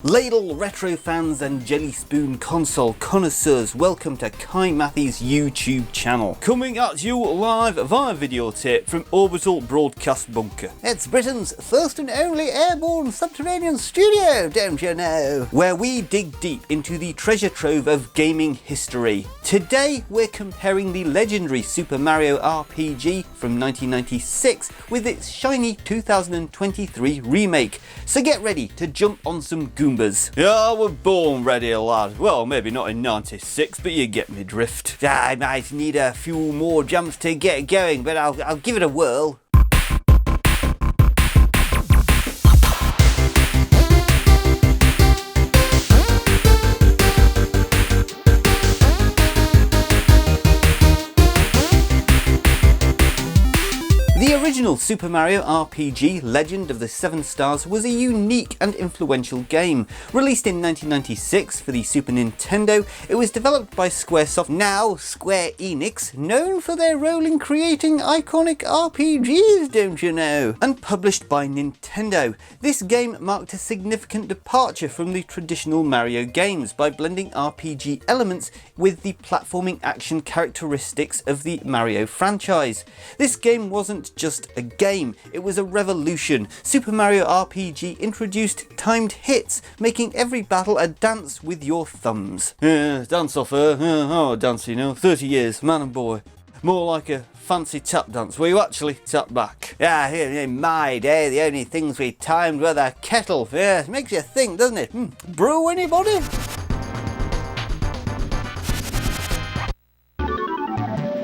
Ladle retro fans and jelly spoon console connoisseurs, welcome to Kohigh Mathy's YouTube channel. Coming at you live via videotape from Orbital Broadcast Bunker. It's Britain's first and only airborne subterranean studio, don't you know? Where we dig deep into the treasure trove of gaming history. Today we're comparing the legendary Super Mario RPG from 1996 with its shiny 2023 remake. So get ready to jump on some Goombas. Yeah, we're born ready, lad. Well, maybe not in 96, but you get me drift. I might need a few more jumps to get going, but I'll give it a whirl. The original Super Mario RPG Legend of the Seven Stars was a unique and influential game. Released in 1996 for the Super Nintendo, it was developed by Squaresoft, now Square Enix, known for their role in creating iconic RPGs, don't you know? And published by Nintendo. This game marked a significant departure from the traditional Mario games by blending RPG elements with the platforming action characteristics of the Mario franchise. This game wasn't just a game, it was a revolution. Super Mario RPG introduced timed hits, making every battle a dance with your thumbs. Dance off dance, you know, 30 years, man and boy. More like a fancy tap dance where you actually tap back. Yeah, in my day the only things we timed were the kettle. Yeah, it makes you think, doesn't it? Brew anybody?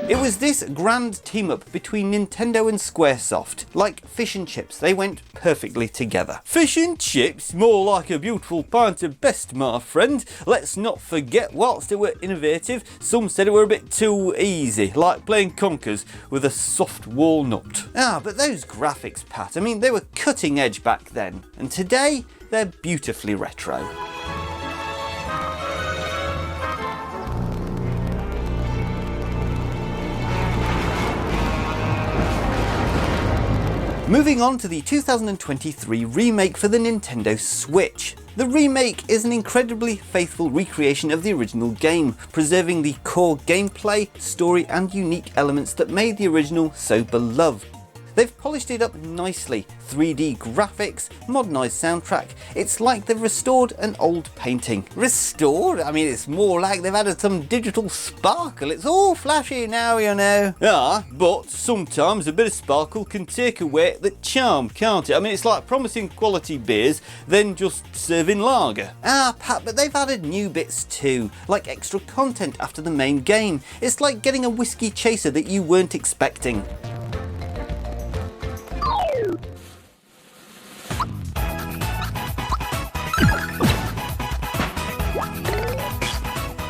It was this grand team-up between Nintendo and Squaresoft. Like fish and chips, they went perfectly together. Fish and chips? More like a beautiful pint of best, my friend. Let's not forget, whilst they were innovative, some said it were a bit too easy, like playing conkers with a soft walnut. But those graphics, Pat, I mean, they were cutting edge back then. And today, they're beautifully retro. Moving on to the 2023 remake for the Nintendo Switch. The remake is an incredibly faithful recreation of the original game, preserving the core gameplay, story and unique elements that made the original so beloved. They've polished it up nicely, 3D graphics, modernised soundtrack. It's like they've restored an old painting. Restored? I mean, it's more like they've added some digital sparkle. It's all flashy now, you know. Yeah, but sometimes a bit of sparkle can take away the charm, can't it? I mean, it's like promising quality beers, then just serving lager. Pat, but they've added new bits too, like extra content after the main game. It's like getting a whiskey chaser that you weren't expecting.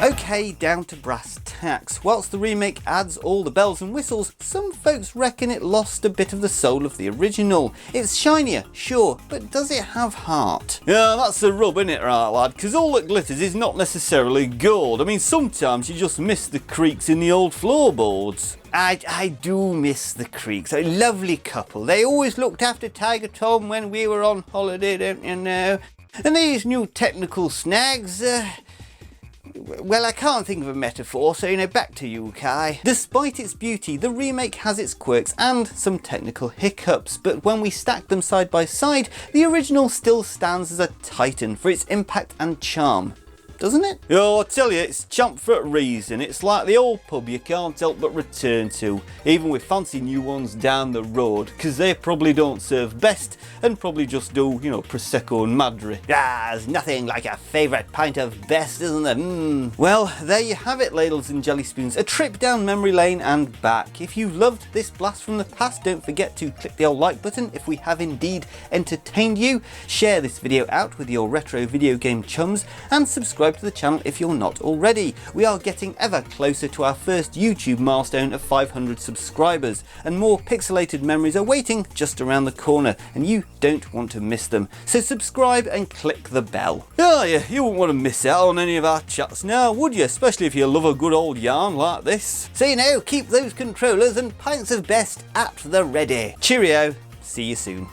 Okay, down to brass tacks. Whilst the remake adds all the bells and whistles, some folks reckon it lost a bit of the soul of the original. It's shinier, sure, but does it have heart? Yeah, that's the rub, innit, right, lad? Because all that glitters is not necessarily gold. I mean, sometimes you just miss the creaks in the old floorboards. I do miss the Creeks, a lovely couple. They always looked after Tiger Tom when we were on holiday, don't you know? And these new technical snags, well, I can't think of a metaphor, so you know, back to you, Kai. Despite its beauty, the remake has its quirks and some technical hiccups, but when we stack them side by side, the original still stands as a titan for its impact and charm. Doesn't it? Oh, I tell you, it's champ for a reason. It's like the old pub you can't help but return to, even with fancy new ones down the road, because they probably don't serve best and probably just do, you know, Prosecco and Madri. There's nothing like a favourite pint of best, isn't there? Well, there you have it, ladles and jelly spoons. A trip down memory lane and back. If you loved this blast from the past, don't forget to click the old like button if we have indeed entertained you. Share this video out with your retro video game chums and subscribe to the channel if you're not already. We are getting ever closer to our first YouTube milestone of 500 subscribers, and more pixelated memories are waiting just around the corner, and you don't want to miss them. So subscribe and click the bell. Yeah, you wouldn't want to miss out on any of our chats now, would you? Especially if you love a good old yarn like this. So you know, keep those controllers and pints of best at the ready. Cheerio, see you soon.